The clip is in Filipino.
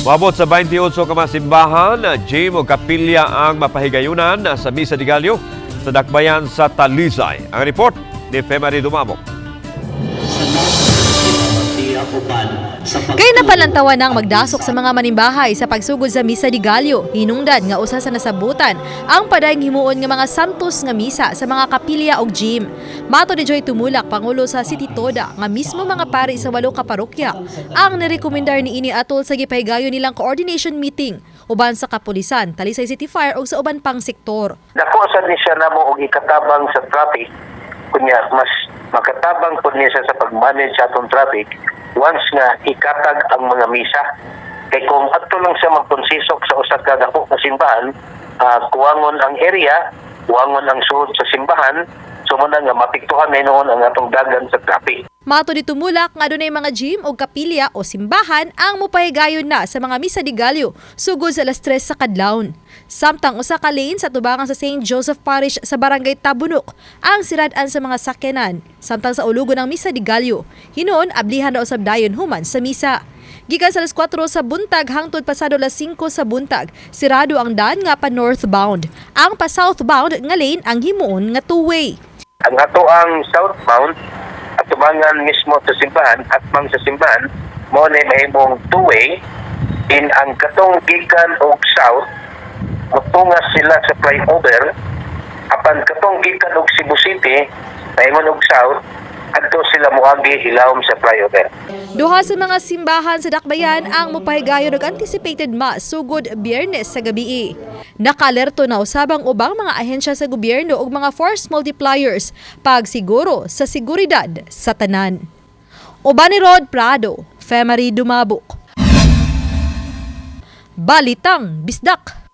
Maabot sa 28 ka mga simbahan, gym o kapilya ang mapahigayunan sa Misa de Gallo sa dakbayan sa Talisay. Ang report ni Femari Dumabok. Kaya napalantawan ng magdasok sa mga manimbahay sa pagsugod sa Misa de Gallo, hinungdan nga usa sa nasabutan ang padayong himuon nga mga santos nga misa sa mga kapilya og gym. Mato ni Joy Tumulak, Pangulo sa City Toda, nga mismo mga pari sa 8 ka parokya ang nirekomendar ni ini atol sa gipahigayon nilang coordination meeting uban sa kapulisan, Talisay City Fire ug sa uban pang sektor. Dako sad ni siya namo og ikatabang sa traffic, kunya mas makatabang pud niya sa pag-manage sa atong traffic once nga ikatag ang mga misa. Kay kung adto lang siya magkonsisok sa usa ka dako nga simbahan, kuwangon ang area, kuwangon ang suod sa simbahan, so man nga mapiktuhan na noon ang atong dagan sa traffic. Mato ni Tumulak nga adunay mga gym o kapilya o simbahan ang mopahigayon na sa mga Misa de Gallo sugod sa alas 3 sa kadlawon. Samtang usa ka lane sa tubangan sa St. Joseph Parish sa Barangay Tabunok ang sirad-an sa mga sakyanan. Samtang sa ulugon ng Misa de Gallo, hinuon ablihan na usab dayon human sa misa. Gikan sa alas 4 sa buntag hangtod pasado alas 5 sa buntag, sirado ang daan nga pa northbound. Ang pa southbound nga lane ang himuon nga two-way. Ang ato ang southbound at tubangan mismo sa simbahan at mang sa simbahan mo na mahimong two-way in ang katong gikan og south mutungas sila sa flyover apan katong gikan og Cebu City mahimong og south adto sila moagi ilawom sa flyover. Duha sa mga simbahan sa dakbayan ang mopahigayon og anticipated mass sugod Biyernes sa gabii. Nakalerto na usabang ubang mga ahensya sa gobyerno ug mga force multipliers pagsiguro sa seguridad sa tanan. Uban ni Rod Prado, Femari Dumabok. Balitang Bisdak.